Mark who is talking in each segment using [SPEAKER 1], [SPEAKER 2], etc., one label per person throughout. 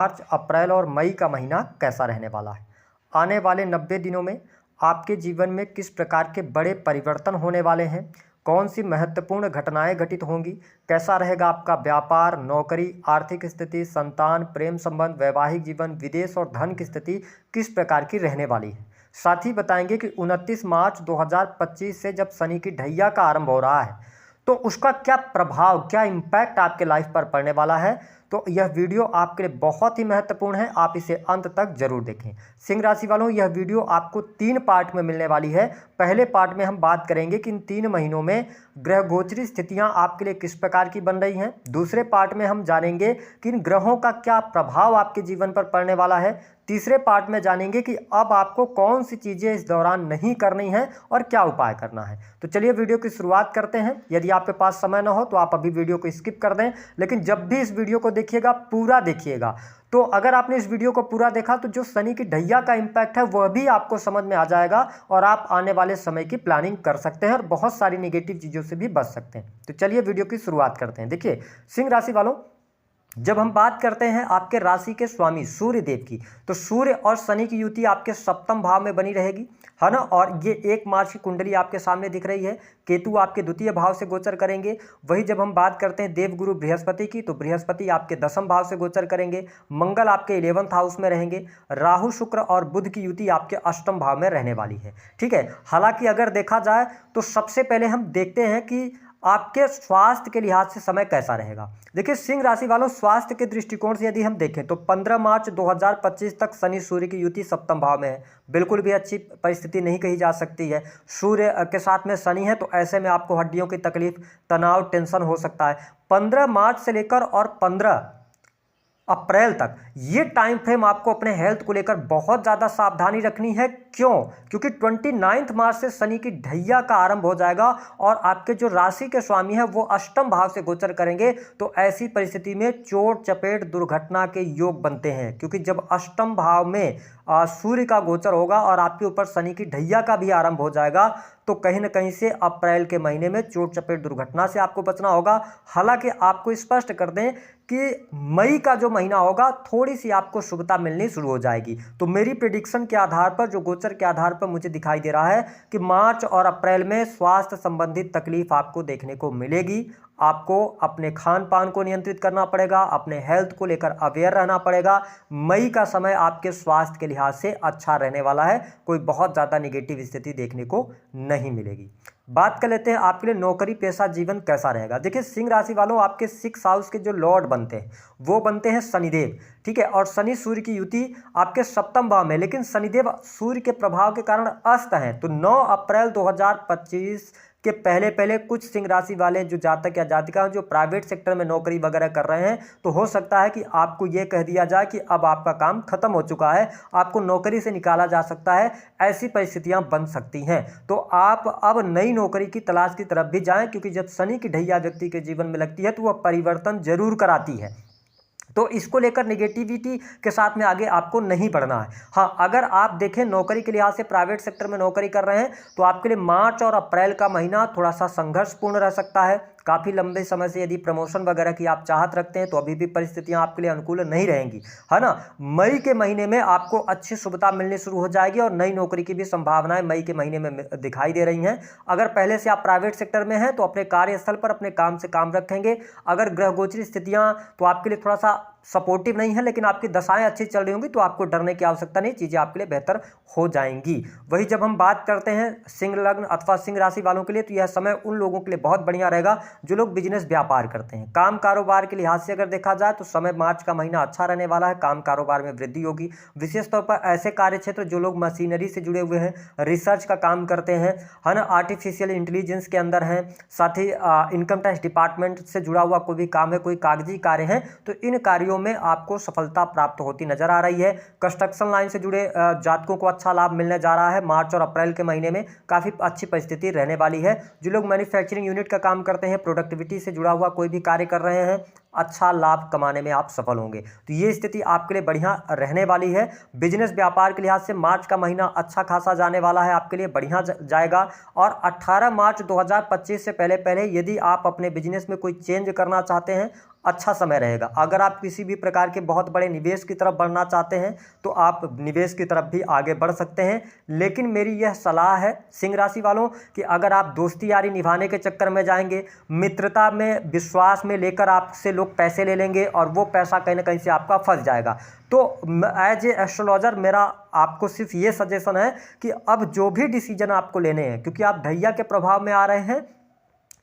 [SPEAKER 1] मार्च, अप्रैल और मई का महीना कैसा रहने वाला है। आने वाले 90 दिनों में आपके जीवन में किस प्रकार के बड़े परिवर्तन होने वाले हैं, कौन सी महत्वपूर्ण घटनाएं घटित होंगी, कैसा रहेगा आपका व्यापार, नौकरी, आर्थिक स्थिति, संतान, प्रेम संबंध, वैवाहिक जीवन, विदेश और धन की स्थिति किस प्रकार की रहने वाली है। साथ ही बताएंगे कि 29 मार्च 2025 से जब शनि की ढैया का आरंभ हो रहा है तो उसका क्या प्रभाव, क्या इम्पैक्ट आपके लाइफ पर पड़ने वाला है। तो यह वीडियो आपके लिए बहुत ही महत्वपूर्ण है, आप इसे अंत तक जरूर देखें। सिंह राशि वालों, यह वीडियो आपको 3 पार्ट में मिलने वाली है। पहले पार्ट में हम बात करेंगे कि इन 3 महीनों में ग्रह गोचरी स्थितियां आपके लिए किस प्रकार की बन रही हैं। दूसरे पार्ट में हम जानेंगे कि इन ग्रहों का क्या प्रभाव आपके जीवन पर पड़ने वाला है। तीसरे पार्ट में जानेंगे कि अब आपको कौन सी चीज़ें इस दौरान नहीं करनी है और क्या उपाय करना है। तो चलिए वीडियो की शुरुआत करते हैं। यदि आपके पास समय ना हो तो आप अभी वीडियो को स्किप कर दें, लेकिन जब भी इस वीडियो को देखिएगा पूरा देखिएगा। तो अगर आपने इस वीडियो को पूरा देखा तो जो शनि की ढैया का इम्पैक्ट है वह भी आपको समझ में आ जाएगा और आप आने वाले समय की प्लानिंग कर सकते हैं और बहुत सारी नेगेटिव चीज़ों से भी बच सकते हैं। तो चलिए वीडियो की शुरुआत करते हैं। देखिए सिंह राशि वालों, जब हम बात करते हैं आपके राशि के स्वामी सूर्य देव की, तो सूर्य और शनि की युति आपके सप्तम भाव में बनी रहेगी, है ना। और ये 1 मार्च की कुंडली आपके सामने दिख रही है। केतु आपके द्वितीय भाव से गोचर करेंगे। वही जब हम बात करते हैं देवगुरु बृहस्पति की, तो बृहस्पति आपके 10वें भाव से गोचर करेंगे। मंगल आपके 11th हाउस में रहेंगे। राहु, शुक्र और बुध की युति आपके 8वें भाव में रहने वाली है। ठीक है। हालांकि अगर देखा जाए तो सबसे पहले हम देखते हैं कि आपके स्वास्थ्य के लिहाज से समय कैसा रहेगा। देखिए सिंह राशि वालों, स्वास्थ्य के दृष्टिकोण से यदि हम देखें तो 15 मार्च 2025 तक शनि सूर्य की युति सप्तम भाव में है। बिल्कुल भी अच्छी परिस्थिति नहीं कही जा सकती है। सूर्य के साथ में शनि है, तो ऐसे में आपको हड्डियों की तकलीफ, तनाव, टेंशन हो सकता है। 15 मार्च से लेकर और 15 अप्रैल तक ये टाइम फ्रेम आपको अपने हेल्थ को लेकर बहुत ज़्यादा सावधानी रखनी है। क्यों? क्योंकि 29 मार्च से शनि की ढैया का आरंभ हो जाएगा और आपके जो राशि के स्वामी है वो 8वें भाव से गोचर करेंगे। तो ऐसी परिस्थिति में चोट चपेट दुर्घटना के योग बनते हैं, क्योंकि जब 8वें भाव में सूर्य का गोचर होगा और आपके ऊपर शनि की ढैया का भी आरंभ हो जाएगा, तो कहीं ना कहीं से अप्रैल के महीने में चोट चपेट दुर्घटना से आपको बचना होगा। हालांकि आपको स्पष्ट कर दें कि मई का जो महीना होगा थोड़ी सी आपको शुभता मिलनी शुरू हो जाएगी। तो मेरी प्रेडिक्शन के आधार पर, जो गोचर के आधार पर मुझे दिखाई दे रहा है कि मार्च और अप्रैल में स्वास्थ्य संबंधित तकलीफ आपको देखने को मिलेगी। आपको अपने खान पान को नियंत्रित करना पड़ेगा, अपने हेल्थ को लेकर अवेयर रहना पड़ेगा। मई का समय आपके स्वास्थ्य के लिहाज से अच्छा रहने वाला है, कोई बहुत ज़्यादा नेगेटिव स्थिति देखने को नहीं मिलेगी। बात कर लेते हैं आपके लिए नौकरी पेशा जीवन कैसा रहेगा। देखिए सिंह राशि वालों, आपके 6 हाउस के जो लॉर्ड बनते हैं वो बनते हैं शनिदेव। ठीक है। और शनि सूर्य की युति आपके सप्तम भाव में, लेकिन शनिदेव सूर्य के प्रभाव के कारण अस्त हैं। तो 9 अप्रैल 2025 के पहले कुछ सिंह राशि वाले जो जातक या जातिका जो प्राइवेट सेक्टर में नौकरी वगैरह कर रहे हैं, तो हो सकता है कि आपको ये कह दिया जाए कि अब आपका काम खत्म हो चुका है, आपको नौकरी से निकाला जा सकता है। ऐसी परिस्थितियां बन सकती हैं। तो आप अब नई नौकरी की तलाश की तरफ भी जाएं, क्योंकि जब शनि की ढैया व्यक्ति के जीवन में लगती है तो वह परिवर्तन जरूर कराती है। तो इसको लेकर नेगेटिविटी के साथ में आगे आपको नहीं बढ़ना है। हाँ, अगर आप देखें नौकरी के लिहाज से प्राइवेट सेक्टर में नौकरी कर रहे हैं तो आपके लिए मार्च और अप्रैल का महीना थोड़ा सा संघर्षपूर्ण रह सकता है। काफ़ी लंबे समय से यदि प्रमोशन वगैरह की आप चाहत रखते हैं तो अभी भी परिस्थितियां आपके लिए अनुकूल नहीं रहेंगी, है ना। मई के महीने में आपको अच्छी शुभता मिलनी शुरू हो जाएगी और नई नौकरी की भी संभावनाएं मई के महीने में दिखाई दे रही हैं। अगर पहले से आप प्राइवेट सेक्टर में हैं तो अपने कार्यस्थल पर अपने काम से काम रखेंगे। अगर ग्रह गोचरी स्थितियां तो आपके लिए थोड़ा सा सपोर्टिव नहीं है, लेकिन आपकी दशाएं अच्छी चल रही होंगी, तो आपको डरने की आवश्यकता नहीं, चीज़ें आपके लिए बेहतर हो जाएंगी। वही जब हम बात करते हैं सिंह लग्न अथवा सिंह राशि वालों के लिए, तो यह समय उन लोगों के लिए बहुत बढ़िया रहेगा जो लोग बिजनेस व्यापार करते हैं। काम कारोबार के लिहाज से अगर देखा जाए तो समय मार्च का महीना अच्छा रहने वाला है। काम कारोबार में वृद्धि होगी। विशेष तौर पर ऐसे कार्य क्षेत्र जो लोग मशीनरी से जुड़े हुए हैं, रिसर्च का काम करते हैं, है ना, आर्टिफिशियल इंटेलिजेंस के अंदर हैं, साथ ही इनकम टैक्स डिपार्टमेंट से जुड़ा हुआ कोई भी काम है, कोई कागजी कार्य है, तो इन कार्यों में आपको सफलता प्राप्त होती नजर आ रही है। कंस्ट्रक्शन लाइन से जुड़े जातकों को अच्छा लाभ मिलने जा रहा है। मार्च और अप्रैल के महीने में काफ़ी अच्छी परिस्थिति रहने वाली है। जो लोग मैन्युफैक्चरिंग यूनिट का काम करते हैं, प्रोडक्टिविटी से जुड़ा हुआ कोई भी कार्य कर रहे हैं, अच्छा लाभ कमाने में आप सफल होंगे। तो ये स्थिति आपके लिए बढ़िया रहने वाली है। बिजनेस व्यापार के लिहाज से मार्च का महीना अच्छा खासा जाने वाला है, आपके लिए बढ़िया जाएगा। और 18 मार्च 2025 से पहले पहले यदि आप अपने बिजनेस में कोई चेंज करना चाहते हैं, अच्छा समय रहेगा। अगर आप किसी भी प्रकार के बहुत बड़े निवेश की तरफ बढ़ना चाहते हैं तो आप निवेश की तरफ भी आगे बढ़ सकते हैं। लेकिन मेरी यह सलाह है सिंह राशि वालों कि अगर आप दोस्ती यारी निभाने के चक्कर में जाएंगे, मित्रता में विश्वास में लेकर आपसे लोग पैसे ले लेंगे और वो पैसा कहीं ना कहीं से आपका फंस जाएगा। तो एज ए एस्ट्रोलॉजर मेरा आपको सिर्फ ये सजेशन है कि अब जो भी डिसीजन आपको लेने हैं, क्योंकि आप ढैया के प्रभाव में आ रहे हैं,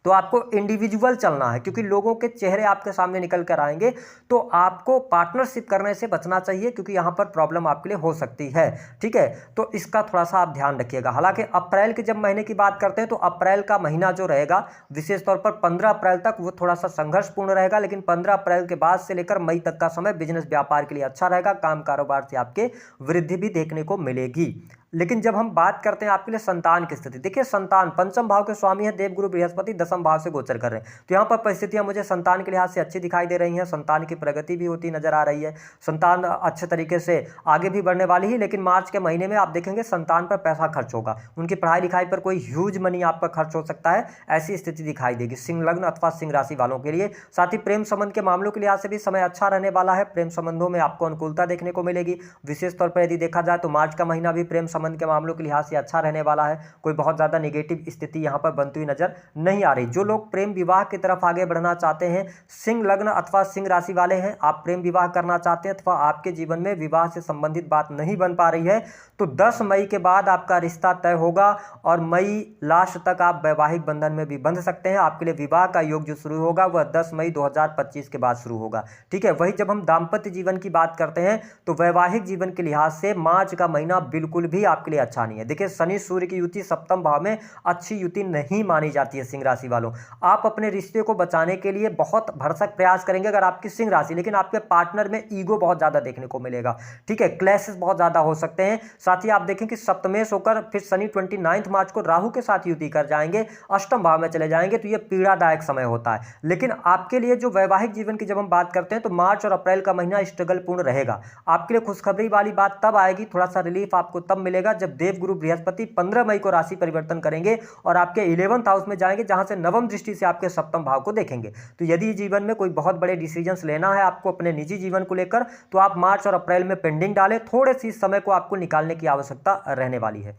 [SPEAKER 1] तो आपको इंडिविजुअल चलना है, क्योंकि लोगों के चेहरे आपके सामने निकल कर आएंगे। तो आपको पार्टनरशिप करने से बचना चाहिए, क्योंकि यहाँ पर प्रॉब्लम आपके लिए हो सकती है। ठीक है, तो इसका थोड़ा सा आप ध्यान रखिएगा। हालांकि अप्रैल के जब महीने की बात करते हैं तो अप्रैल का महीना जो रहेगा विशेष तौर पर 15 अप्रैल तक वो थोड़ा सा संघर्षपूर्ण रहेगा, लेकिन 15 अप्रैल के बाद से लेकर मई तक का समय बिजनेस व्यापार के लिए अच्छा रहेगा। काम कारोबार से आपके वृद्धि भी देखने को मिलेगी। लेकिन जब हम बात करते हैं आपके लिए संतान की स्थिति, देखिए संतान पंचम भाव के स्वामी है देवगुरु बृहस्पति, दसम भाव से गोचर कर रहे हैं। तो यहाँ पर परिस्थितियां मुझे संतान के लिहाज से अच्छी दिखाई दे रही हैं। संतान की प्रगति भी होती नजर आ रही है। संतान अच्छे तरीके से आगे भी बढ़ने वाली है। लेकिन मार्च के महीने में आप देखेंगे संतान पर पैसा खर्च होगा, उनकी पढ़ाई लिखाई पर कोई ह्यूज मनी आपका खर्च हो सकता है, ऐसी स्थिति दिखाई देगी सिंह लग्न अथवा सिंह राशि वालों के लिए। साथ ही प्रेम संबंध के मामलों के लिहाज से भी समय अच्छा रहने वाला है। प्रेम संबंधों में आपको अनुकूलता देखने को मिलेगी। विशेष तौर पर यदि देखा जाए तो मार्च का महीना भी प्रेम संबंध के मामलों के लिहाज से अच्छा रहने वाला है। कोई बहुत ज्यादा नेगेटिव स्थिति यहां पर बनती हुई नजर नहीं आ रही। जो लोग प्रेम विवाह की तरफ आगे बढ़ना चाहते हैं, सिंह लग्न अथवा सिंह राशि वाले हैं, आप प्रेम विवाह करना चाहते हैं अथवा आपके जीवन में विवाह से संबंधित बात नहीं बन पा रही है, तो 10 मई के बाद आपका रिश्ता तय होगा और मई लास्ट तक आप वैवाहिक बंधन में भी बंध सकते हैं। आपके लिए विवाह का योग जो शुरू होगा वह 10 मई 2025 के बाद शुरू होगा। ठीक है, वही जब हम दाम्पत्य जीवन की बात करते हैं तो वैवाहिक जीवन के लिहाज से मार्च का महीना बिल्कुल भी आपके लिए अच्छा नहीं है। देखिए शनि सूर्य की युति सप्तम भाव में अच्छी युति नहीं मानी जाती है। सिंह राशि वालों, आप अपने रिश्ते को बचाने के लिए बहुत भरसक प्रयास करेंगे अगर आपकी सिंह राशि, लेकिन आपके पार्टनर में ईगो बहुत ज्यादा देखने को मिलेगा। ठीक है, क्लैशेस बहुत ज्यादा हो सकते हैं। साथ ही आप देखें कि सप्तमेश होकर फिर शनि 29 मार्च को राहु के साथ युति कर जाएंगे, अष्टम भाव में चले जाएंगे, तो यह पीड़ादायक समय होता है। लेकिन आपके लिए जो वैवाहिक जीवन की जब हम बात करते हैं तो मार्च और अप्रैल का महीना स्ट्रगल पूर्ण रहेगा। आपके लिए खुशखबरी वाली बात तब आएगी, थोड़ा सा रिलीफ आपको तब मिलेगा जब देवगुरु बृहस्पति 15 मई को राशि परिवर्तन करेंगे और आपके 11th हाउस में जाएंगे, जहां से नवम दृष्टि से आपके सप्तम भाव को देखेंगे। तो यदि जीवन में कोई बहुत बड़े डिसीजंस लेना है आपको अपने निजी जीवन को लेकर, तो आप मार्च और अप्रैल में पेंडिंग डालें। थोड़े सी समय को आपको निकालने की आवश्यकता रहने वाली है।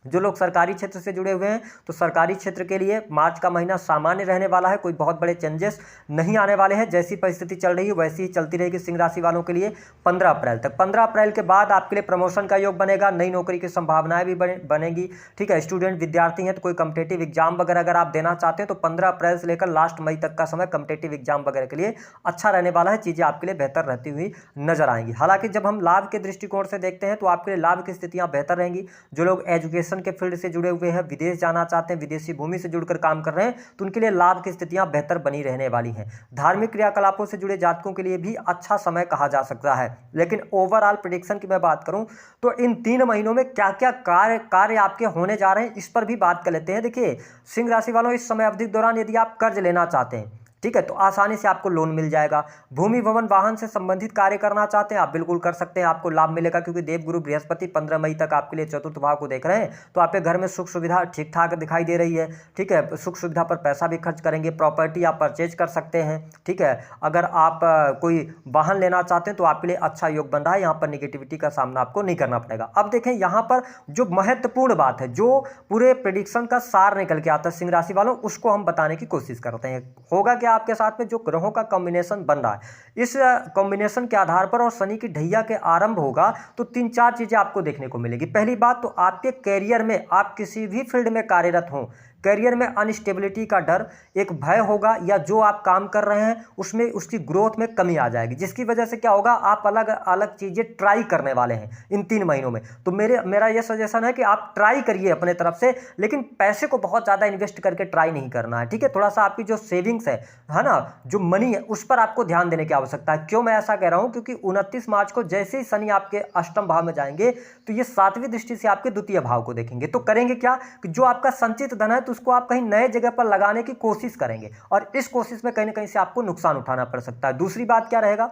[SPEAKER 1] जो लोग सरकारी क्षेत्र से जुड़े हुए हैं तो सरकारी क्षेत्र के लिए मार्च का महीना सामान्य रहने वाला है। कोई बहुत बड़े चेंजेस नहीं आने वाले हैं। जैसी परिस्थिति चल रही है वैसी ही चलती रहेगी सिंह राशि वालों के लिए 15 अप्रैल तक। 15 अप्रैल के बाद आपके लिए प्रमोशन का योग बनेगा, नई नौकरी की संभावनाएं भी बनेगी। ठीक है, स्टूडेंट विद्यार्थी हैं तो कोई कम्पिटेटिव एग्जाम वगैरह अगर आप देना चाहते हैं तो 15 अप्रैल से लेकर लास्ट मई तक का समय कम्पिटेटिव एग्जाम वगैरह के लिए अच्छा रहने वाला है। चीजें आपके लिए बेहतर रहती हुई नजर आएंगी। हालांकि जब हम लाभ के दृष्टिकोण से देखते हैं तो आपके लिए लाभ की स्थितियां बेहतर रहेंगी। जो लोग एजुकेशन के फील्ड से जुड़े हुए हैं, विदेश जाना चाहते हैं, विदेशी भूमि से जुड़कर काम कर रहे हैं, तो उनके लिए लाभ की स्थितियां बेहतर बनी रहने वाली हैं। धार्मिक क्रियाकलापों से जुड़े जातकों के लिए भी अच्छा समय कहा जा सकता है। लेकिन ओवरऑल प्रेडिक्शन की मैं बात करूं तो इन 3 महीनों में क्या क्या कार्य आपके होने जा रहे हैं इस पर भी बात कर लेते हैं। देखिए सिंह राशि वालों, इस समय अवधि के दौरान यदि आप कर्ज लेना चाहते हैं, ठीक है, तो आसानी से आपको लोन मिल जाएगा। भूमि भवन वाहन से संबंधित कार्य करना चाहते हैं आप बिल्कुल कर सकते हैं, आपको लाभ मिलेगा, क्योंकि देवगुरु बृहस्पति 15 मई तक आपके लिए चतुर्थ भाव को देख रहे हैं। तो आपके घर में सुख सुविधा ठीक ठाक दिखाई दे रही है। ठीक है, सुख सुविधा पर पैसा भी खर्च करेंगे, प्रॉपर्टी आप परचेज कर सकते हैं। ठीक है, अगर आप कोई वाहन लेना चाहते हैं तो आपके लिए अच्छा योग बन रहा है। यहाँ पर निगेटिविटी का सामना आपको नहीं करना पड़ेगा। अब देखें यहाँ पर जो महत्वपूर्ण बात है, जो पूरे प्रेडिक्शन का सार निकल के आता है सिंह राशि वालों, उसको हम बताने की कोशिश करते हैं। होगा क्या आपके साथ में जो ग्रहों का कॉम्बिनेशन बन रहा है, इस कॉम्बिनेशन के आधार पर और शनि की ढैया के आरंभ होगा तो 3-4 चीजें आपको देखने को मिलेगी। पहली बात तो आपके कैरियर में, आप किसी भी फील्ड में कार्यरत हों, कैरियर में अनस्टेबिलिटी का डर, एक भय होगा, या जो आप काम कर रहे हैं उसमें उसकी ग्रोथ में कमी आ जाएगी, जिसकी वजह से क्या होगा, आप अलग अलग चीजें ट्राई करने वाले हैं इन 3 महीनों में। तो मेरा यह सजेशन है कि आप ट्राई करिए अपने तरफ से, लेकिन पैसे को बहुत ज्यादा इन्वेस्ट करके ट्राई नहीं करना है। ठीक है, थोड़ा सा आपकी जो सेविंग्स है ना, जो मनी है, उस पर आपको ध्यान देने की आवश्यकता है। क्यों मैं ऐसा कह रहा हूं, क्योंकि 29 मार्च को जैसे ही शनि आपके अष्टम भाव में जाएंगे तो ये 7वीं दृष्टि से आपके द्वितीय भाव को देखेंगे। तो करेंगे क्या कि जो आपका संचित धन है तो उसको आप कहीं नए जगह पर लगाने की कोशिश करेंगे, और इस कोशिश में कहीं ना कहीं से आपको नुकसान उठाना पड़ सकता है। दूसरी बात क्या रहेगा,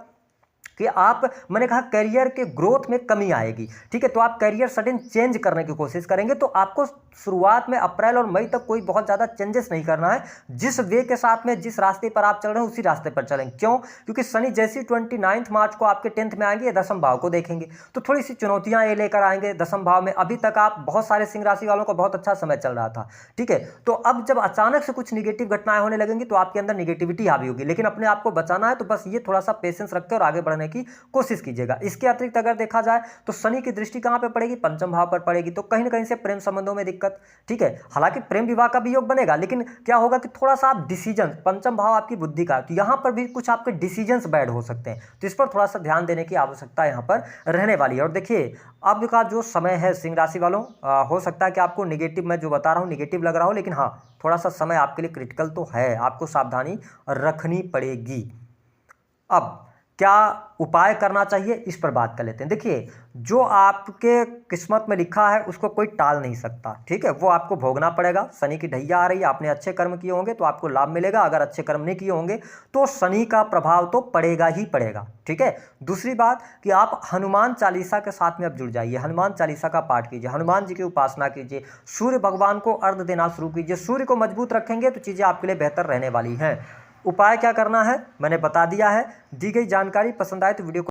[SPEAKER 1] कि आप, मैंने कहा करियर के ग्रोथ में कमी आएगी, ठीक है। तो आप करियर सडन चेंज करने की कोशिश करेंगे, तो आपको शुरुआत में अप्रैल और मई तक कोई बहुत ज़्यादा चेंजेस नहीं करना है। जिस वे के साथ में, जिस रास्ते पर आप चल रहे हैं उसी रास्ते पर चलेंगे। क्यों? क्योंकि शनि जैसी 29 मार्च को आपके 10th में आएंगे, ये 10th भाव को देखेंगे, तो थोड़ी सी चुनौतियां ये लेकर आएंगे 10th भाव में। अभी तक आप, बहुत सारे सिंह राशि वालों को बहुत अच्छा समय चल रहा था, ठीक है। तो अब जब अचानक से कुछ निगेटिव घटनाएं होने लगेंगी तो आपके अंदर निगेटिविटी हावी होगी, लेकिन अपने आप को बचाना है, तो बस ये थोड़ा सा पेशेंस रखकर और आगे बढ़ने की कोशिश कीजिएगा। इसके अतिरिक्त अगर देखा जाए तो शनि की दृष्टि कहां पे पड़ेगी? पंचम भाव पर पड़ेगी, तो कहीं ना कहीं से प्रेम संबंधों में दिक्कत, ठीक है। हालांकि प्रेम विवाह का भी योग बनेगा, लेकिन क्या होगा कि थोड़ा सा आप डिसीजन, पंचम भाव आपकी बुद्धि का, तो यहां पर भी कुछ आपके डिसीजंस बैड हो सकते हैं, तो इस पर थोड़ा सा ध्यान देने की आवश्यकता यहां पर रहने वाली है। और देखिए अब का जो समय है सिंह राशि वालों, हो सकता है कि आपको निगेटिव, मैं जो बता रहा हूं निगेटिव लग रहा हो, लेकिन हाँ थोड़ा सा समय आपके लिए क्रिटिकल तो है, आपको सावधानी रखनी पड़ेगी। अब क्या उपाय करना चाहिए, इस पर बात कर लेते हैं। देखिए जो आपके किस्मत में लिखा है उसको कोई टाल नहीं सकता, ठीक है, वो आपको भोगना पड़ेगा। शनि की ढैया आ रही है, आपने अच्छे कर्म किए होंगे तो आपको लाभ मिलेगा, अगर अच्छे कर्म नहीं किए होंगे तो शनि का प्रभाव तो पड़ेगा ही पड़ेगा, ठीक है। दूसरी बात कि आप हनुमान चालीसा के साथ में अब जुड़ जाइए, हनुमान चालीसा का पाठ कीजिए, हनुमान जी की उपासना कीजिए, सूर्य भगवान को अर्घ देना शुरू कीजिए। सूर्य को मजबूत रखेंगे तो चीज़ें आपके लिए बेहतर रहने वाली हैं। उपाय क्या करना है मैंने बता दिया है। दी गई जानकारी पसंद आए तो वीडियो को